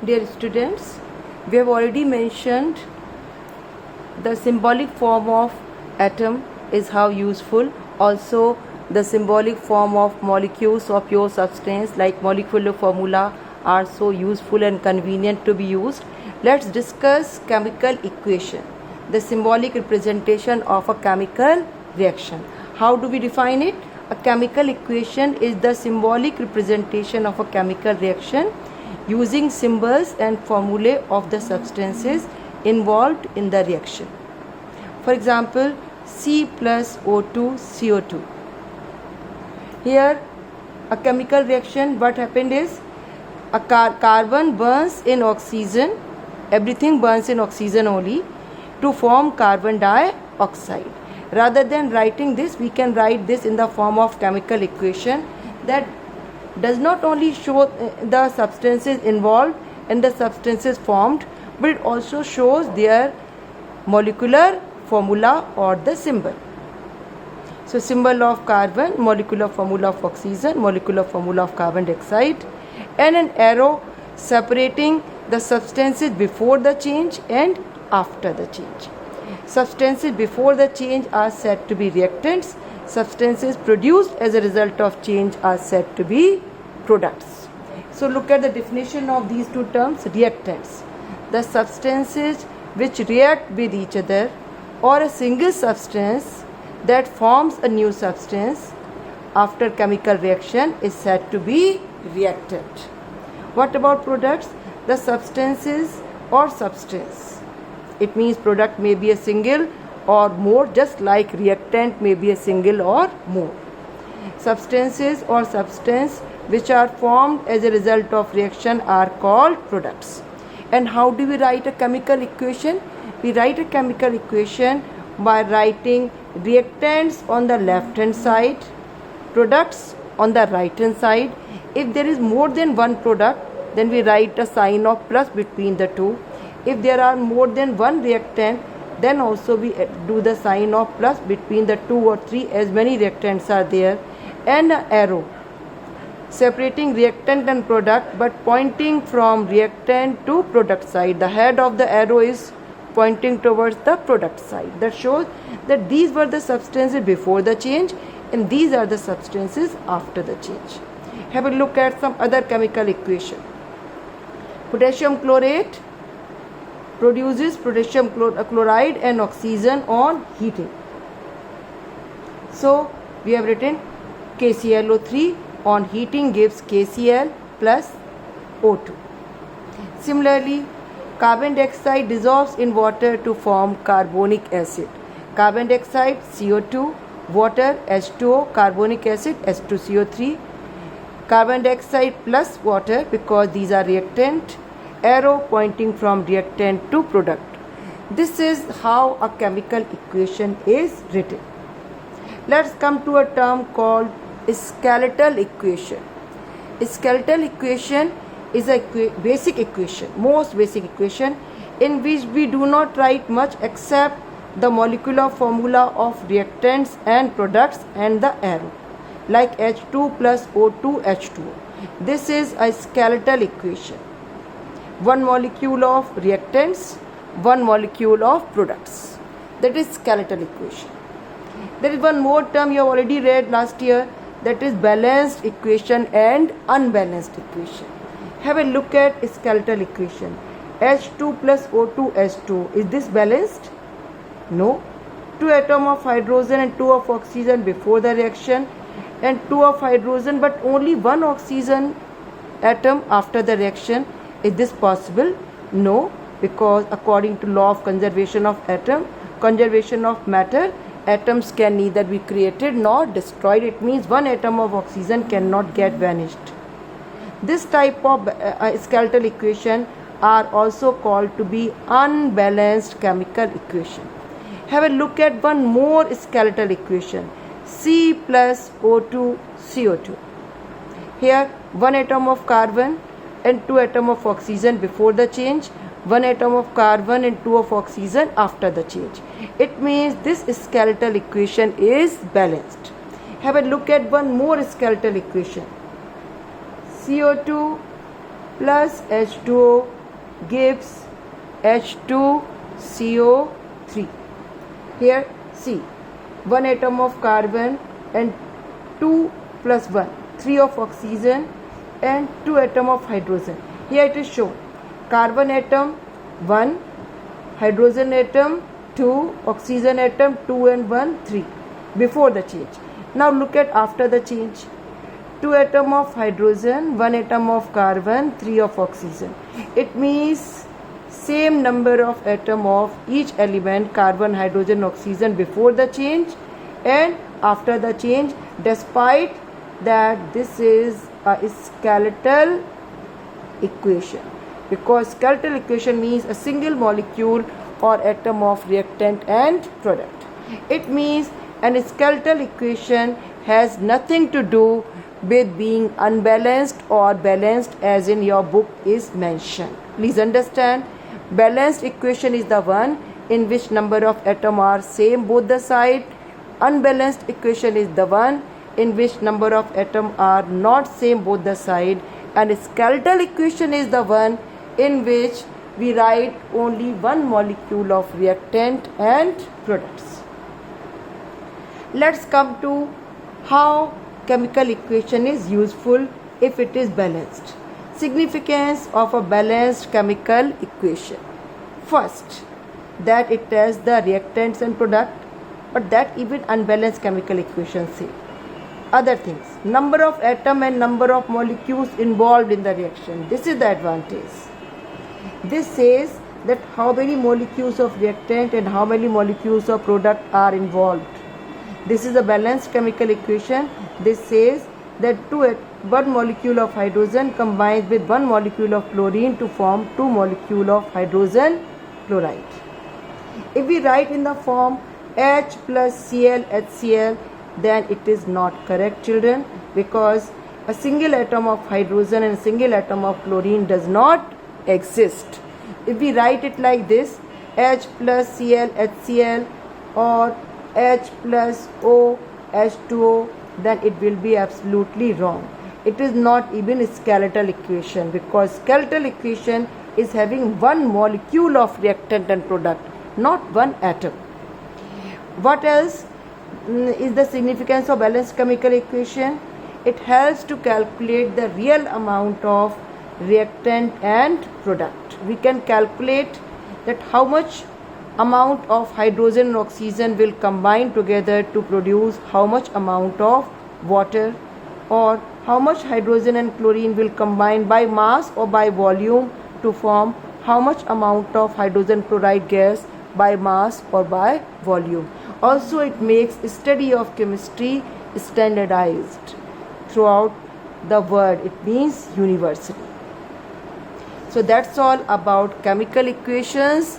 Dear students, we have already mentioned the symbolic form of atom is how useful. Also, the symbolic form of molecules of pure substance like molecular formula are so useful and convenient to be used. Let's discuss chemical equation, the symbolic representation of a chemical reaction. How do we define it? A chemical equation is the symbolic representation of a chemical reaction using symbols and formulae of the substances involved in the reaction. For example, C plus O2 CO2. Here a chemical reaction, what happened is a carbon burns in oxygen, everything burns in oxygen only to form carbon dioxide. Rather than writing this, we can write this in the form of chemical equation that does not only show the substances involved and the substances formed, but it also shows their molecular formula or the symbol. So symbol of carbon, molecular formula of oxygen, molecular formula of carbon dioxide, and an arrow separating the substances before the change and after the change. Substances before the change are said to be reactants. Substances produced as a result of change are said to be products. So look at the definition of these two terms. Reactants, the substances which react with each other, or a single substance that forms a new substance after chemical reaction is said to be reactant. What about products? The substances or substance. It means product may be a single or more, just like reactant may be a single or more. Substances or substance which are formed as a result of reaction are called products. And how do we write a chemical equation? We write a chemical equation by writing reactants on the left hand side, products on the right hand side. If there is more than one product, then we write a sign of plus between the two. If there are more than one reactant, then also we do the sign of plus between the two or three, as many reactants are there, and an arrow separating reactant and product but pointing from reactant to product side. The head of the arrow is pointing towards the product side. That shows that these were the substances before the change and these are the substances after the change. Have a look at some other chemical equation. Potassium chlorate produces potassium chloride and oxygen on heating. So we have written KClO3 on heating gives KCl plus O2. Similarly, carbon dioxide dissolves in water to form carbonic acid. Carbon dioxide CO2, water H2O, carbonic acid H2CO3. Carbon dioxide plus water because these are reactant, arrow pointing from reactant to product. This is how a chemical equation is written. Let's come to a term called skeletal equation. Skeletal equation is a basic equation, most basic equation, in which we do not write much except the molecular formula of reactants and products and the arrow, like H2 plus O2 H2O. This is a skeletal equation. One molecule of reactants, one molecule of products. That is skeletal equation. There is one more term you have already read last year, that is balanced equation and unbalanced equation. Have a look at skeletal equation. H2 plus O2 H2. Is this balanced? No. 2 atoms of hydrogen and 2 of oxygen before the reaction and 2 of hydrogen but only 1 oxygen atom after the reaction. Is this possible? No, because according to law of conservation of matter, atoms can neither be created nor destroyed. It means 1 atom of oxygen cannot get vanished. This type of skeletal equation are also called to be unbalanced chemical equation. Have a look at one more skeletal equation. C plus O2 CO2. Here 1 atom of carbon and 2 atoms of oxygen before the change, 1 atom of carbon and 2 of oxygen after the change. It means this skeletal equation is balanced. Have a look at one more skeletal equation. CO2 plus H2O gives H2CO3. Here see, 1 atom of carbon and 2 plus 1, 3 of oxygen and 2 atom of hydrogen. Here it is shown, carbon atom 1, hydrogen atom 2, oxygen atom 2 and 1, 3 before the change. Now look at after the change. 2 atom of hydrogen, 1 atom of carbon, 3 of oxygen. It means same number of atom of each element, carbon, hydrogen, oxygen before the change and after the change, despite that this is a skeletal equation, because skeletal equation means a single molecule or atom of reactant and product. It means an skeletal equation has nothing to do with being unbalanced or balanced as in your book is mentioned. Please understand, balanced equation is the one in which number of atom are same both the side. Unbalanced equation is the one in which number of atom are not same both the side, and skeletal equation is the one in which we write only one molecule of reactant and products. Let's come to how chemical equation is useful if it is balanced. Significance of a balanced chemical equation. First, that it has the reactants and product, but that even unbalanced chemical equations say. Other things, number of atom and number of molecules involved in the reaction. This is the advantage. This says that how many molecules of reactant and how many molecules of product are involved. This is a balanced chemical equation. This says that 1 molecule of hydrogen combines with 1 molecule of chlorine to form 2 molecules of hydrogen chloride. If we write in the form H plus Cl HCl, then it is not correct, children, because a single atom of hydrogen and a single atom of chlorine does not exist. If we write it like this, H plus Cl HCl or H plus O H2O, then it will be absolutely wrong. It is not even a skeletal equation, because skeletal equation is having 1 molecule of reactant and product, not 1 atom. What else is the significance of balanced chemical equation? It helps to calculate the real amount of reactant and product. We can calculate that how much amount of hydrogen and oxygen will combine together to produce how much amount of water, or how much hydrogen and chlorine will combine by mass or by volume to form how much amount of hydrogen chloride gas by mass or by volume. Also, it makes study of chemistry standardized throughout the world. It means universally. So that's all about chemical equations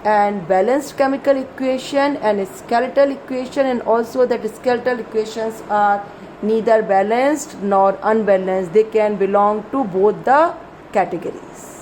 and balanced chemical equation and skeletal equation, and also that skeletal equations are neither balanced nor unbalanced. They can belong to both the categories.